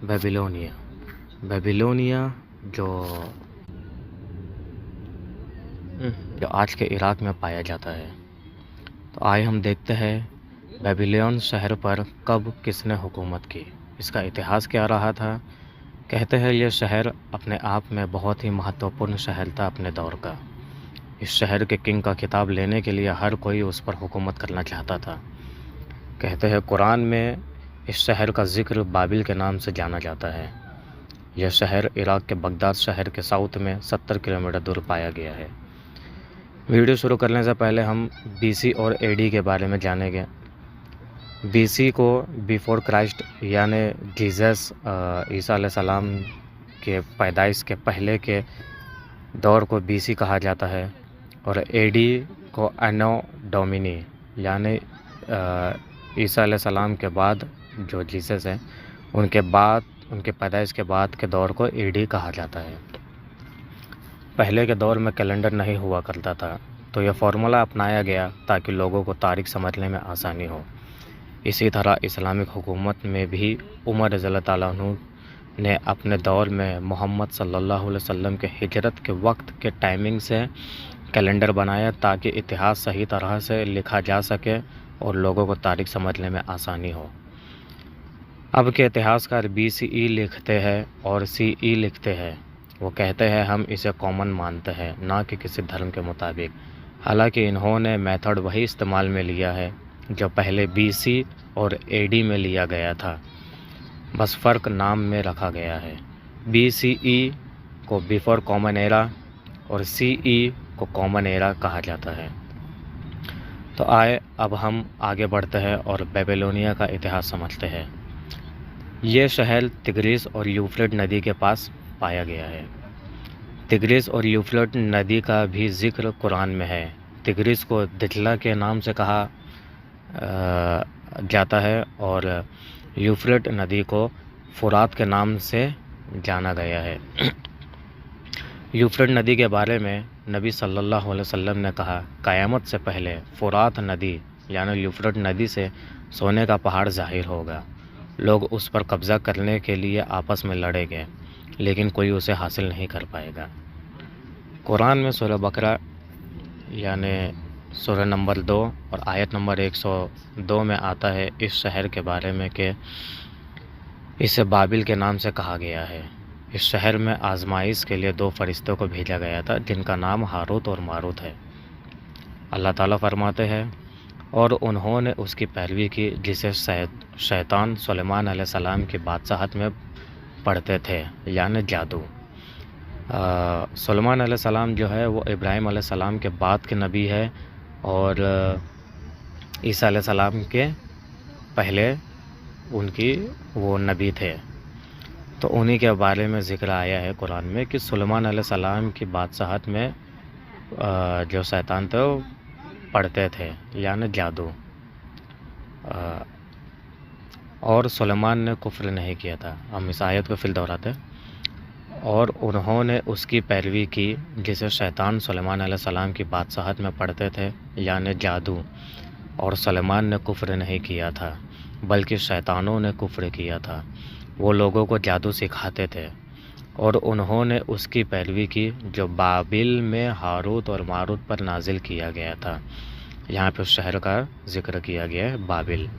Babylonia. Babylonia जो जो आज के इराक़ में पाया जाता है। तो आइए हम देखते हैं बेबीलोन शहर पर कब किसने हुकूमत की, इसका इतिहास क्या रहा था। कहते हैं यह शहर अपने आप में बहुत ही महत्वपूर्ण शहर था अपने दौर का। इस शहर के किंग का खिताब लेने के लिए हर कोई उस पर हुकूमत करना चाहता था। कहते हैं कुरान में इस शहर का ज़िक्र बाबिल के नाम से जाना जाता है। यह शहर इराक़ के बगदाद शहर के साउथ में 70 किलोमीटर दूर पाया गया है। वीडियो शुरू करने से पहले हम बीसी और एडी के बारे में जानेंगे। बीसी को बिफोर क्राइस्ट यानी जीसस ईसा अलैहिस्सलाम के पैदाइश के पहले के दौर को बीसी कहा जाता है, और एडी को एनो डोमिनी यानी ईसा अलैहिस्सलाम के बाद जो जीसस है उनके पैदाइश के बाद के दौर को एडी कहा जाता है। पहले के दौर में कैलेंडर नहीं हुआ करता था, तो यह फार्मूला अपनाया गया ताकि लोगों को तारीख समझने में आसानी हो। इसी तरह इस्लामिक हुकूमत में भी उमर रज़ियल्लाहु ताला अन्हु ने अपने दौर में मोहम्मद सल्लल्लाहु अलैहि वसल्लम के हिजरत के वक्त के टाइमिंग से कैलेंडर बनाया ताकि इतिहास सही तरह से लिखा जा सके और लोगों को तारीख समझने में आसानी हो। अब के इतिहासकार BCE लिखते हैं और CE लिखते हैं। वो कहते हैं हम इसे कॉमन मानते हैं, ना कि किसी धर्म के मुताबिक। हालांकि इन्होंने मेथड वही इस्तेमाल में लिया है जो पहले BC और AD में लिया गया था, बस फ़र्क नाम में रखा गया है। BCE को बिफोर कॉमन एरा और CE को कॉमन एरा कहा जाता है। तो आए अब हम आगे बढ़ते हैं और बेबीलोनिया का इतिहास समझते हैं। ये शहर तिग्रिस और यूफ्रेट नदी के पास पाया गया है। तिग्रिस और यूफ्रेट नदी का भी जिक्र कुरान में है। तिग्रिस को दिजला के नाम से कहा जाता है और यूफ्रेट नदी को फुरात के नाम से जाना गया है। यूफ्रेट नदी के बारे में नबी सल्लल्लाहु अलैहि वसल्लम ने कहा, क़यामत से पहले फुरात नदी यानी यूफ्रेट नदी से सोने का पहाड़ ज़ाहिर होगा। लोग उस पर कब्ज़ा करने के लिए आपस में लड़ेंगे, लेकिन कोई उसे हासिल नहीं कर पाएगा। कुरान में सूरह बकरा यानी सूरह नंबर 2 और आयत नंबर 102 में आता है इस शहर के बारे में कि इसे बाबिल के नाम से कहा गया है। इस शहर में आजमाइश के लिए 2 फरिश्तों को भेजा गया था जिनका नाम हारूत और मारूत है। अल्लाह ताला फरमाते हैं और उन्होंने उसकी पैरवी की जिसे शैतान सुलेमान अलैहिस्सलाम की बादशाहत में पढ़ते थे, यानी जादू। सुलेमान अलैहिस्सलाम जो है वो इब्राहिम अलैहिस्सलाम के बाद के नबी है और ईसा अलैहिस्सलाम के पहले उनकी वो नबी थे। तो उन्हीं के बारे में ज़िक्र आया है कुरान में कि सुलेमान अलैहिस्सलाम की बादशाहत में जो शैतान थे वो पढ़ते थे, यानी जादू। और सुलेमान ने कुफ्र नहीं किया था। हम इस आयत को फिर दोहराते हैं। और उन्होंने उसकी पैरवी की जिसे शैतान सुलेमान अलैहिस्सलाम की बादशाहत में पढ़ते थे, यानी जादू। और सुलेमान ने कुफ्र नहीं किया था, बल्कि शैतानों ने कुफ्र किया था। वो लोगों को जादू सिखाते थे। और उन्होंने उसकी पैरवी की जो बाबिल में हारूत और मारूत पर नाजिल किया गया था। यहाँ पे उस शहर का जिक्र किया गया है, बाबिल।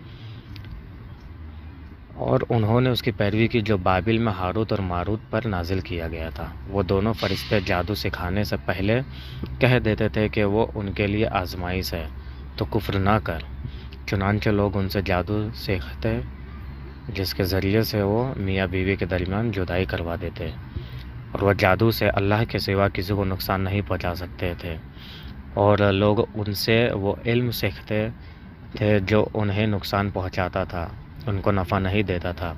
और उन्होंने उसकी पैरवी की जो बाबिल में हारूत और मारूत पर नाजिल किया गया था। वो दोनों फरिश्ते जादू सिखाने से पहले कह देते थे कि वो उनके लिए आजमाइश है, तो कुफ्र ना कर। चुनांचे लोग उनसे जादू सीखते, जिसके ज़रिए से वो मियाँ बीवी के दरमियान जुदाई करवा देते, और वह जादू से अल्लाह के सिवा किसी को नुकसान नहीं पहुंचा सकते थे। और लोग उनसे वो इल्म सीखते थे जो उन्हें नुकसान पहुंचाता था, उनको नफ़ा नहीं देता था।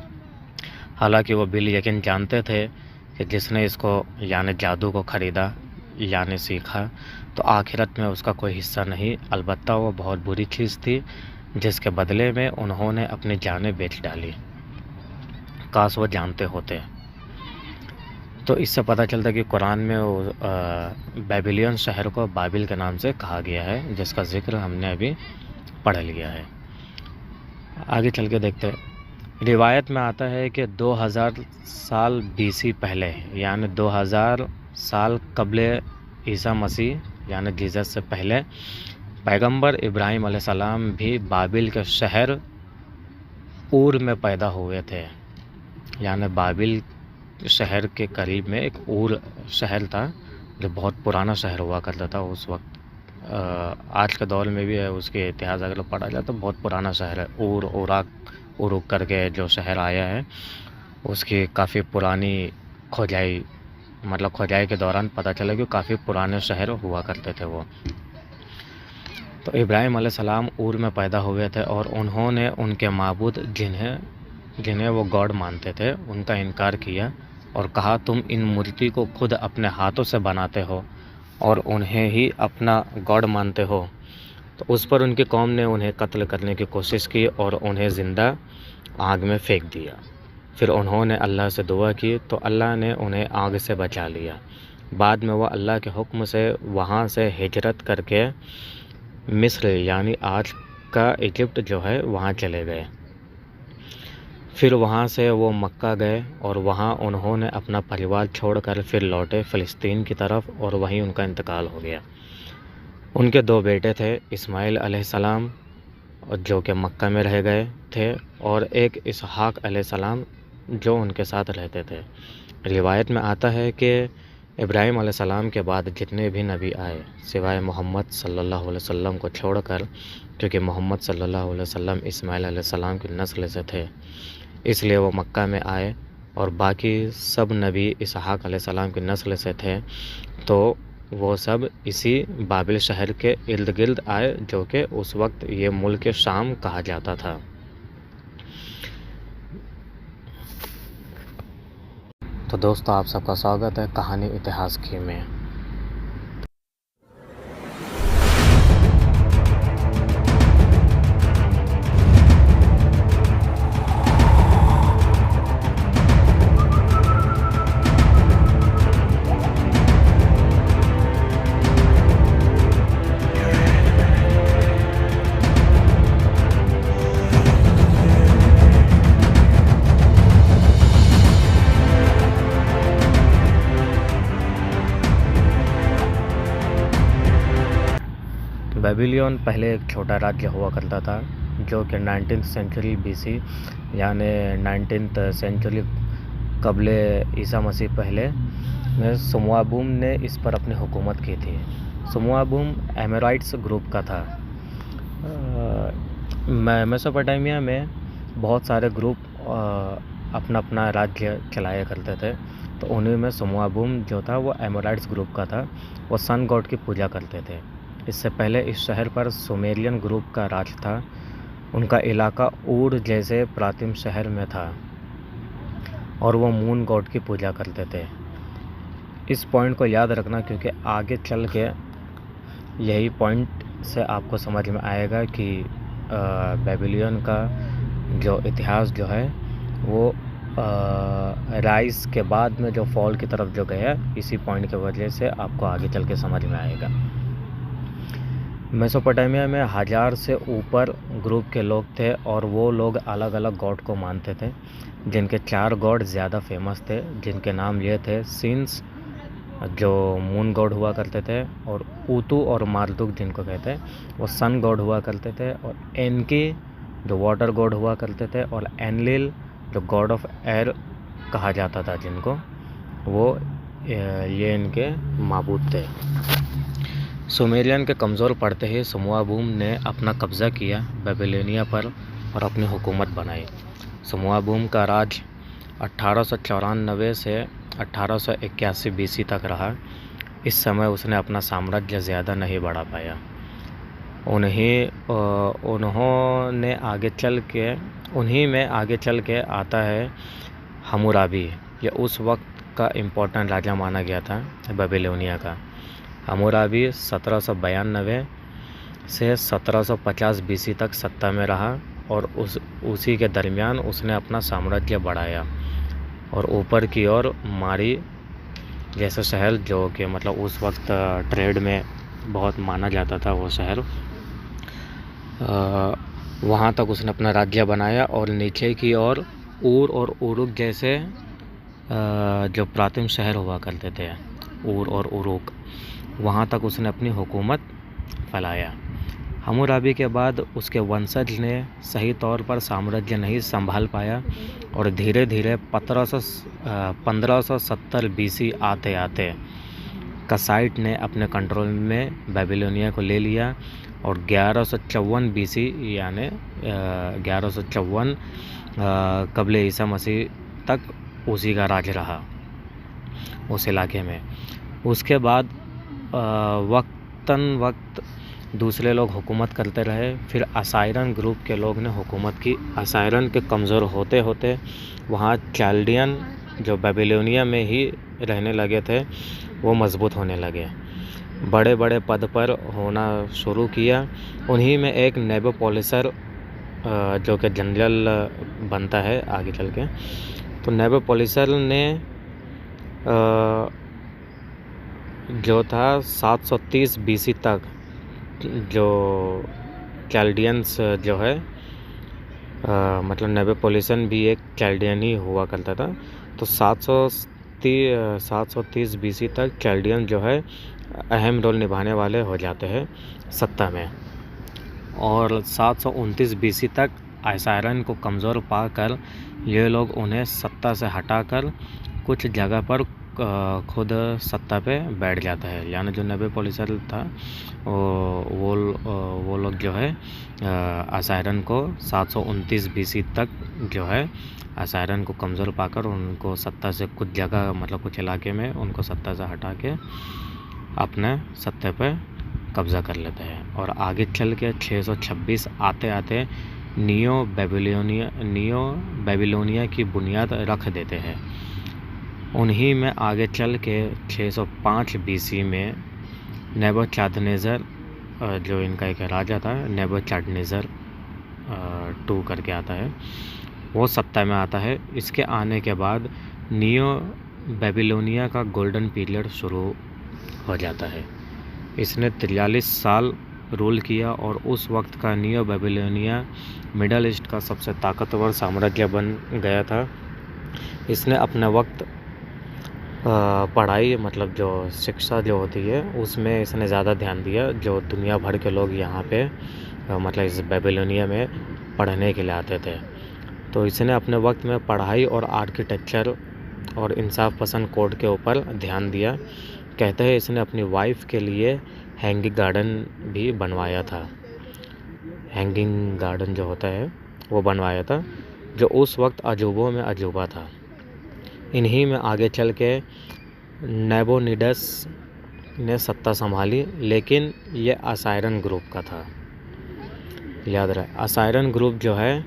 हालांकि वो बिल यकीन जानते थे कि जिसने इसको यानी जादू को ख़रीदा यानी सीखा, तो आखिरत में उसका कोई हिस्सा नहीं, अलबत्ता वो बहुत बुरी चीज़ थी जिसके बदले में उन्होंने अपनी जानें बेच डाली। काश वो जानते होते। तो इससे पता चलता कि कुरान में वो बेबीलोन शहर को बाबिल के नाम से कहा गया है, जिसका ज़िक्र हमने अभी पढ़ लिया है। आगे चल के देखते हैं। रिवायत में आता है कि 2000 साल बीसी पहले, यानी 2000 साल कब्ले ईसा मसीह, यानी जीसस से पहले, पैगंबर इब्राहिम अलैहिस्सलाम भी बाबिल के शहर ऊर में पैदा हुए थे। यानी बाबिल शहर के करीब में एक ऊर शहर था, जो बहुत पुराना शहर हुआ करता था उस वक्त। आज के दौर में भी है, उसके इतिहास अगर पढ़ा जाए तो बहुत पुराना शहर है। उरुक करके जो शहर आया है, उसकी काफ़ी पुरानी खोजाई, मतलब खोजाई के दौरान पता चला कि काफ़ी पुराने शहर हुआ करते थे वो। तो इब्राहिम अलैहिस्सलाम ऊर में पैदा हुए थे और उन्होंने उनके माबूद जिन्हें वो गॉड मानते थे, उनका इनकार किया और कहा, तुम इन मूर्ति को खुद अपने हाथों से बनाते हो और उन्हें ही अपना गॉड मानते हो। तो उस पर उनकी कौम ने उन्हें कत्ल करने की कोशिश की और उन्हें ज़िंदा आग में फेंक दिया। फिर उन्होंने अल्लाह से दुआ की तो अल्लाह ने उन्हें आग से बचा लिया। बाद में वह अल्लाह के हुक्म से वहाँ से हिजरत करके मिस्र, यानी आज का इजिप्ट जो है, वहाँ चले गए। फिर वहाँ से वो मक्का गए और वहाँ उन्होंने अपना परिवार छोड़कर फिर लौटे फ़िलिस्तीन की तरफ और वहीं उनका इंतकाल हो गया। उनके 2 बेटे थे, इस्माइल अलैहिस्सलाम जो कि मक्का में रह गए थे, और एक इसहाक अलैहिस्सलाम जो उनके साथ रहते थे। रिवायत में आता है कि इब्राहिम अलैहिस्सलाम के बाद जितने भी नबी आए, सिवाय मोहम्मद सल्लल्लाहु अलैहि वसल्लम को छोड़कर, क्योंकि मोहम्मद सल्लल्लाहु अलैहि वसल्लम इस्माइल अलैहिस्सलाम की नस्ल से थे, इसलिए वो मक्का में आए, और बाकी सब नबी इसहाक अलैहिस्सलाम की नस्ल से थे, तो वो सब इसी बाबिल शहर के इर्द गिर्द आए, जो कि उस वक्त ये मुल्क शाम कहा जाता था। तो दोस्तों, आप सबका स्वागत है कहानी इतिहास की में। बेबीलोन पहले एक छोटा राज्य हुआ करता था, जो कि 19th सेंचुरी बीसी, यानी 19th सेंचुरी कब्ले ईसा मसीह पहले में सुमुआबूम ने इस पर अपनी हुकूमत की थी। सुमुआबूम एमोराइट्स ग्रुप का था। मेसोपोटामिया में बहुत सारे ग्रुप अपना अपना राज्य चलाया करते थे, तो उन्हीं में सुमुआबूम जो था वो एमोराइट्स ग्रुप का था। वो सन गॉड की पूजा करते थे। इससे पहले इस शहर पर सुमेरियन ग्रुप का राज था। उनका इलाका ऊर जैसे प्राचीन शहर में था और वो मून गॉड की पूजा करते थे। इस पॉइंट को याद रखना, क्योंकि आगे चल के यही पॉइंट से आपको समझ में आएगा कि बेबीलोन का जो इतिहास जो है वो राइज के बाद में जो फॉल की तरफ जो गया, इसी पॉइंट की वजह से आपको आगे चल के समझ में आएगा। मेसोपोटामिया में 1000 से ऊपर ग्रुप के लोग थे और वो लोग अलग अलग गॉड को मानते थे, जिनके 4 गॉड ज़्यादा फेमस थे, जिनके नाम ये थे सिंस जो मून गॉड हुआ करते थे, और ऊतू और मार्दुक जिनको कहते हैं वो सन गॉड हुआ करते थे, और एनकी जो वाटर गॉड हुआ करते थे, और एनलिल जो गॉड ऑफ एयर कहा जाता था जिनको, वो ये इनके माबूद थे। सुमेरियन के कमज़ोर पड़ते ही सुमुआबूम ने अपना कब्ज़ा किया बेबीलोनिया पर और अपनी हुकूमत बनाई। सुमुआबूम का राज 1894 से 1881 बीसी तक रहा। इस समय उसने अपना साम्राज्य ज़्यादा नहीं बढ़ा पाया। उन्हीं में आगे चल के आता है हम्मुराबी। ये उस वक्त का इम्पोर्टेंट राजा माना गया था बेबीलोनिया का। हम्मुराबी 1792 से 1750 बीसी तक सत्ता में रहा और उसी के दरमियान उसने अपना साम्राज्य बढ़ाया और ऊपर की ओर मारी जैसा शहर, जो कि मतलब उस वक्त ट्रेड में बहुत माना जाता था वो शहर, वहाँ तक उसने अपना राज्य बनाया और नीचे की ओर ऊर और उरुक जैसे जो प्राचीन शहर हुआ करते थे, ऊर और उरुक, वहाँ तक उसने अपनी हुकूमत फैलाया। हम्मुराबी के बाद उसके वंशज ने सही तौर पर साम्राज्य नहीं संभाल पाया और धीरे धीरे 1570 BC आते आते कसाइट ने अपने कंट्रोल में बेबीलोनिया को ले लिया और 1154 BC यानी 1154 कबले ईसा मसीह तक उसी का राज रहा उस इलाके में। उसके बाद वक्तन वक्त दूसरे लोग हुकूमत करते रहे। फिर असायरन ग्रुप के लोग ने हुकूमत की। असायरन के कमज़ोर होते होते वहाँ चाल्डियन जो बेबीलोनिया में ही रहने लगे थे वो मजबूत होने लगे, बड़े बड़े पद पर होना शुरू किया। उन्हीं में एक नेबोपोलिसर जो कि जनरल बनता है आगे चल के। तो नेबोपोलिसर ने जो था 730 BC तक जो चाल्डियंस जो है मतलब नेबोपोलिसन भी एक चाल्डियन ही हुआ करता था। तो 730 BC तक चाल्डियन जो है अहम रोल निभाने वाले हो जाते हैं सत्ता में। और 729 BC तक असायरन को कमज़ोर पाकर ये लोग उन्हें सत्ता से हटाकर कुछ जगह पर खुद सत्ता पे बैठ जाता है। यानी जो नेबोपोलिसर था वो लोग जो है असायरन को 729 BC तक जो है असायरन को कमज़ोर पाकर उनको सत्ता से कुछ जगह मतलब कुछ इलाके में उनको सत्ता से हटा के अपने सत्ते पे कब्ज़ा कर लेते हैं। और आगे चल के 626 आते आते नियो बेबीलोनिया की बुनियाद रख देते हैं। उन्हीं में आगे चल के 605 BC में नेबूकदनेस्सर जो इनका एक राजा था, नेबूकदनेस्सर 2 करके आता है, वो सत्ता में आता है। इसके आने के बाद नियो बेबीलोनिया का गोल्डन पीरियड शुरू हो जाता है। इसने 43 साल रूल किया और उस वक्त का नियो बेबीलोनिया मिडल ईस्ट का सबसे ताकतवर साम्राज्य बन गया था। इसने अपने वक्त पढ़ाई मतलब जो शिक्षा जो होती है उसमें इसने ज़्यादा ध्यान दिया। जो दुनिया भर के लोग यहाँ पे मतलब इस बेबीलोनिया में पढ़ने के लिए आते थे, तो इसने अपने वक्त में पढ़ाई और आर्किटेक्चर और इंसाफ पसंद कोड के ऊपर ध्यान दिया। कहते हैं इसने अपनी वाइफ के लिए हैंगिंग गार्डन भी बनवाया था। हैंगिंग गार्डन जो होता है वो बनवाया था, जो उस वक्त अजूबों में अजूबा था। इन्हीं में आगे चल के नेबोनिडस ने सत्ता संभाली, लेकिन ये असायरन ग्रुप का था। याद रहे, असायरन ग्रुप जो है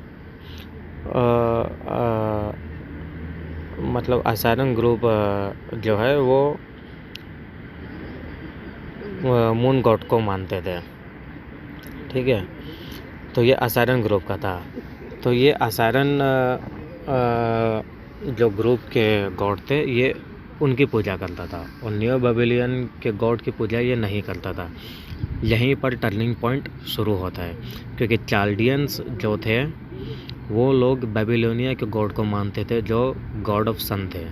मतलब असायरन ग्रुप जो है वो मून गॉड को मानते थे, ठीक है। तो ये असायरन ग्रुप का था। तो ये असायरन जो ग्रुप के गॉड थे ये उनकी पूजा करता था और नियो बेबीलोनियन के गॉड की पूजा ये नहीं करता था। यहीं पर टर्निंग पॉइंट शुरू होता है, क्योंकि चाल्डियंस जो थे वो लोग बेबीलोनिया के गॉड को मानते थे जो गॉड ऑफ सन थे,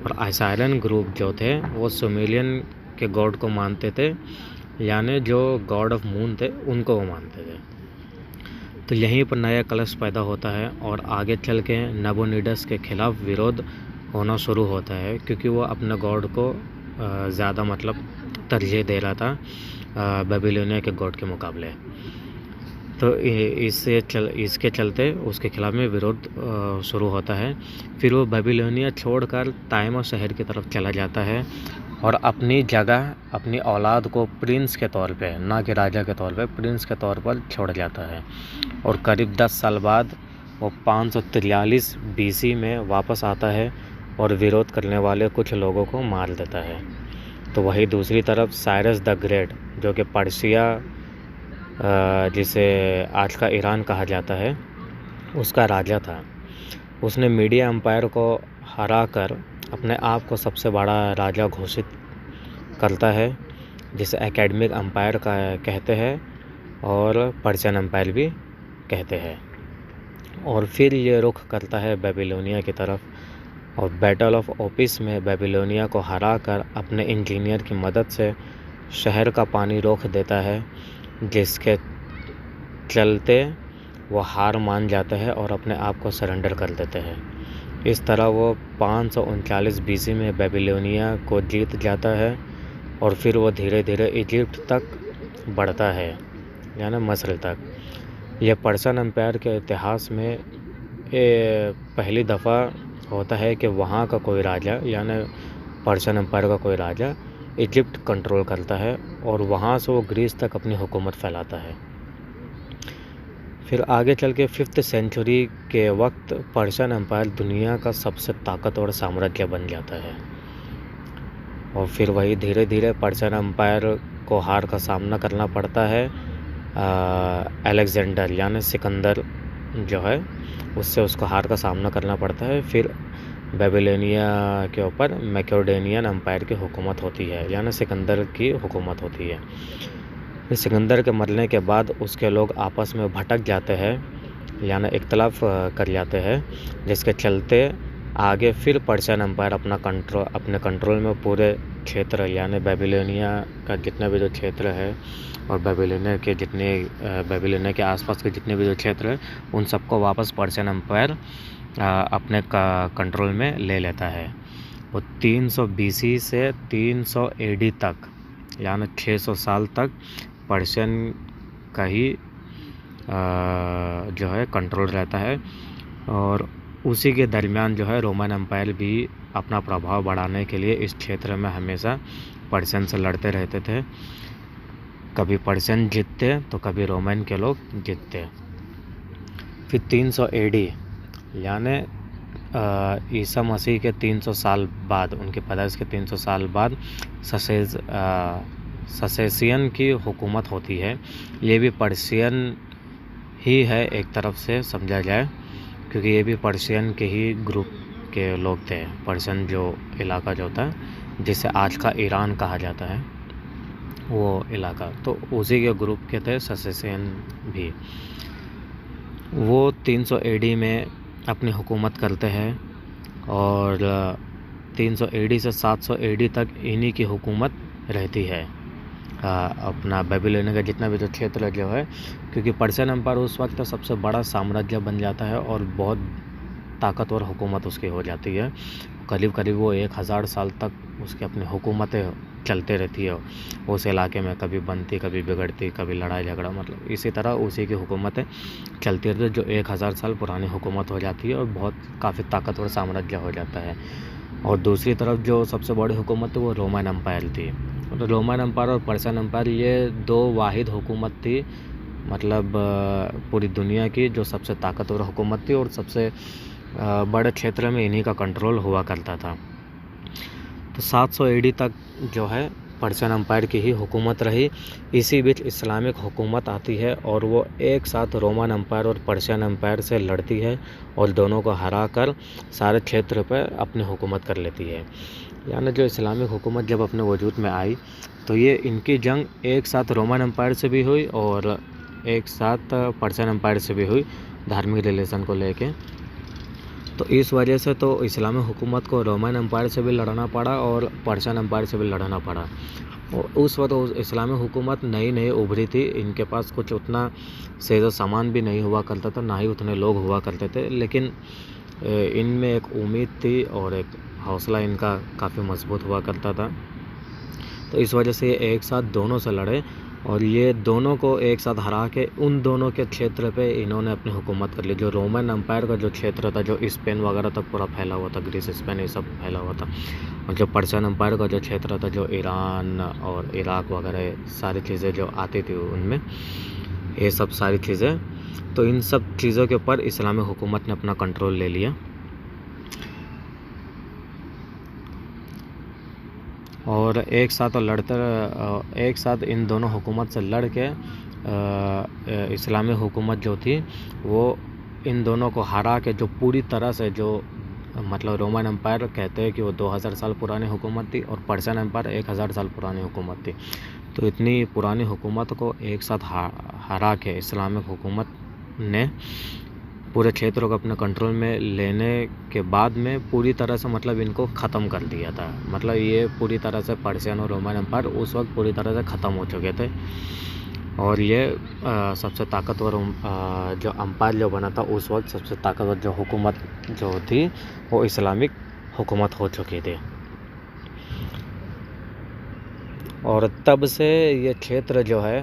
और असायरन ग्रुप जो थे वो सुमेरियन के गॉड को मानते थे, यानी जो गॉड ऑफ मून थे उनको वो मानते थे। तो यहीं पर नया कलश पैदा होता है और आगे चल के नेबोनिडस के खिलाफ विरोध होना शुरू होता है, क्योंकि वो अपने गॉड को ज़्यादा मतलब तरजीह दे रहा था बेबीलोनिया के गॉड के मुकाबले। तो इसके चलते उसके खिलाफ में विरोध शुरू होता है। फिर वो बेबीलोनिया छोड़कर ताइमा शहर की तरफ चला जाता है और अपनी जगह अपनी औलाद को प्रिंस के तौर पे, ना कि राजा के तौर पे, प्रिंस के तौर पर छोड़ जाता है। और करीब 10 साल बाद वो 543 BC में वापस आता है और विरोध करने वाले कुछ लोगों को मार देता है। तो वही दूसरी तरफ साइरस द ग्रेट, जो कि पर्शिया जिसे आज का ईरान कहा जाता है, उसका राजा था। उसने मीडिया एम्पायर को हराकर अपने आप को सबसे बड़ा राजा घोषित करता है, जिसे एकेडमिक एम्पायर का कहते हैं और पर्शियन एम्पायर भी कहते हैं। और फिर ये रुख करता है बेबीलोनिया की तरफ और बैटल ऑफ ओपिस में बेबीलोनिया को हरा कर अपने इंजीनियर की मदद से शहर का पानी रोक देता है, जिसके चलते वो हार मान जाते हैं और अपने आप को सरेंडर कर देते हैं। इस तरह वो 539 बीसी में बेबीलोनिया को जीत जाता है और फिर वो धीरे धीरे इजिप्ट तक बढ़ता है, यानी मिस्र तक। यह पर्शियन एम्पायर के इतिहास में पहली दफ़ा होता है कि वहाँ का कोई राजा, यानी पर्शियन एम्पायर का कोई राजा इजिप्ट कंट्रोल करता है और वहाँ से वो ग्रीस तक अपनी हुकूमत फैलाता है। फिर आगे चल के 5th सेंचुरी के वक्त पर्शियन एम्पायर दुनिया का सबसे ताकतवर साम्राज्य बन जाता है और फिर वही धीरे धीरे पर्शियन एम्पायर को हार का सामना करना पड़ता है अलेक्जेंडर यानी सिकंदर जो है उससे उसको हार का सामना करना पड़ता है। फिर बेबीलोनिया के ऊपर मैकेडोनियन एम्पायर की हुकूमत होती है, यानी सिकंदर की हुकूमत होती है। फिर सिकंदर के मरने के बाद उसके लोग आपस में भटक जाते हैं, यानी इख्तलाफ कर जाते हैं, जिसके चलते आगे फिर पर्शियन एम्पायर अपने कंट्रोल में पूरे क्षेत्र यानी बेबीलोनिया का जितना भी जो क्षेत्र है और बेबीलोनिया के आसपास के जितने भी जो क्षेत्र है उन सबको वापस पर्शियन एम्पायर अपने कंट्रोल में ले लेता है। वो 300 BC से 300 AD तक, यानी 600 साल तक पर्शियन का ही जो है कंट्रोल रहता है और उसी के दरमियान जो है रोमन एम्पायर भी अपना प्रभाव बढ़ाने के लिए इस क्षेत्र में हमेशा पर्शियन से लड़ते रहते थे। कभी पर्शियन जीतते तो कभी रोमन के लोग जीतते। फिर 300 AD यानी ईसा मसीह के 300 साल बाद, उनके पैदाइश के 300 साल बाद ससेसियन की हुकूमत होती है। ये भी पर्शियन ही है एक तरफ से समझा जाए, क्योंकि ये भी पर्शियन के ही ग्रुप के लोग थे। पर्शियन जो इलाका जो होता है जिसे आज का ईरान कहा जाता है वो इलाका, तो उसी के ग्रुप के थे ससेसियन भी। वो 300 AD में अपनी हुकूमत करते हैं और 300 AD से 700 AD तक इन्हीं की हुकूमत रहती है अपना बेबीलोनिया का जितना भी जो क्षेत्र जो है, क्योंकि पर्शियन एम्पायर उस वक्त सबसे बड़ा साम्राज्य बन जाता है और बहुत ताकतवर हुकूमत उसकी हो जाती है। करीब करीब वो 1000 साल तक उसकी अपनी हुकूमतें चलते रहती है उस इलाके में, कभी बनती कभी बिगड़ती कभी लड़ाई झगड़ा, मतलब इसी तरह उसी की हुकूमतें चलती रहती है, जो 1000 साल पुरानी हुकूमत हो जाती है और बहुत काफ़ी ताकतवर साम्राज्य हो जाता है। और दूसरी तरफ जो सबसे बड़ी हुकूमत थी वो रोमन एम्पायर थी। तो रोमन एम्पायर और पर्शियन एम्पायर ये दो वाहिद हुकूमत थी, मतलब पूरी दुनिया की जो सबसे ताकतवर हुकूमत थी और सबसे बड़े क्षेत्र में इन्हीं का कंट्रोल हुआ करता था। तो 700 AD तक जो है पर्शियन एम्पायर की ही हुकूमत रही। इसी बीच इस्लामिक हुकूमत आती है और वो एक साथ रोमन एम्पायर और पर्शियन एम्पायर से लड़ती है और दोनों को हरा कर सारे क्षेत्र पर अपनी हुकूमत कर लेती है। यानी जो इस्लामिक हुकूमत जब अपने वजूद में आई तो ये इनकी जंग एक साथ रोमन एम्पायर से भी हुई और एक साथ पर्शियन एम्पायर से भी हुई, धार्मिक रिलेशन को लेके। तो इस वजह से तो इस्लामिक हुकूमत को रोमन एम्पायर से भी लड़ना पड़ा और पर्शियन एम्पायर से भी लड़ना पड़ा। और उस वक्त इस्लामिक हुकूमत नई नई उभरी थी, इनके पास कुछ उतना सेज़ो सामान भी नहीं हुआ करता था, ना ही उतने लोग हुआ करते थे, लेकिन इनमें एक उम्मीद थी और एक हौसला इनका काफ़ी मजबूत हुआ करता था। तो इस वजह से ये एक साथ दोनों से लड़े और ये दोनों को एक साथ हरा के उन दोनों के क्षेत्र पे इन्होंने अपनी हुकूमत कर ली। जो रोमन एम्पायर का जो क्षेत्र था, जो स्पेन वगैरह तक पूरा फैला हुआ था, ग्रीस स्पेन ये सब फैला हुआ था, और जो पर्शियन एम्पायर का जो क्षेत्र था, जो ईरान और इराक वगैरह सारी चीज़ें जो आती थी उनमें ये सब सारी चीज़ें, तो इन सब चीज़ों के ऊपर इस्लामिक हुकूमत ने अपना कंट्रोल ले लिया। और एक साथ इन दोनों हुकूमत से लड़ के इस्लामी हुकूमत जो थी वो इन दोनों को हरा के जो पूरी तरह से जो मतलब रोमन एम्पायर कहते हैं कि वो 2000 साल पुरानी हुकूमत थी और पर्शियन एम्पायर 1000 साल पुरानी हुकूमत थी। तो इतनी पुरानी हुकूमत को एक साथ हरा के इस्लामिक हुकूमत ने पूरे क्षेत्र को अपने कंट्रोल में लेने के बाद में पूरी तरह से मतलब इनको ख़त्म कर दिया था। मतलब ये पूरी तरह से पर्शियन और रोमन एम्पायर उस वक्त पूरी तरह से ख़त्म हो चुके थे और ये सबसे ताकतवर जो एम्पायर जो बना था उस वक्त सबसे ताकतवर जो हुकूमत जो थी वो इस्लामिक हुकूमत हो चुकी थी। और तब से ये क्षेत्र जो है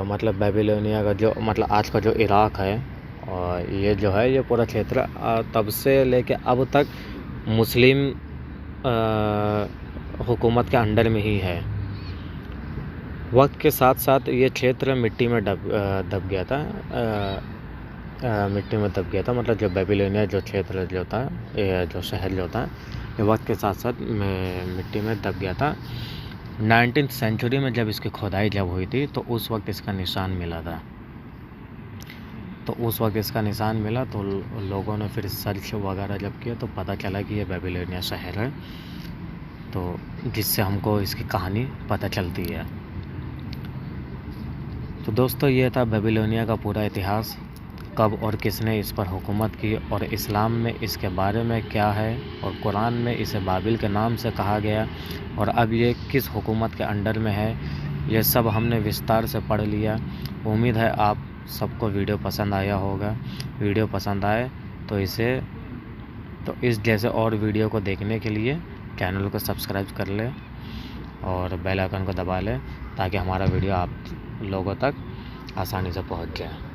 मतलब बेबीलोनिया का जो मतलब आज का जो इराक़ है और ये जो है ये पूरा क्षेत्र तब से लेके अब तक मुस्लिम हुकूमत के अंडर में ही है। वक्त के साथ साथ ये क्षेत्र मिट्टी में दब गया था। मिट्टी में दब गया था मतलब जो बेबीलोनिया जो क्षेत्र जो था जो शहर जो था ये वक्त के साथ साथ मिट्टी में दब गया था। 19th सेंचुरी में जब इसकी खुदाई जब हुई थी तो उस वक्त इसका निशान मिला था। तो उस वक्त इसका निशान मिला तो लोगों ने फिर सर्च वगैरह जब किया तो पता चला कि ये बेबीलोनिया शहर है, तो जिससे हमको इसकी कहानी पता चलती है। तो दोस्तों ये था बेबीलोनिया का पूरा इतिहास, कब और किसने इस पर हुकूमत की और इस्लाम में इसके बारे में क्या है और कुरान में इसे बाबिल के नाम से कहा गया और अब ये किस हुकूमत के अंडर में है, ये सब हमने विस्तार से पढ़ लिया। उम्मीद है आप सबको वीडियो पसंद आया होगा। वीडियो पसंद आए तो इस जैसे और वीडियो को देखने के लिए चैनल को सब्सक्राइब कर ले और बेल आइकन को दबा लें ताकि हमारा वीडियो आप लोगों तक आसानी से पहुंच जाए।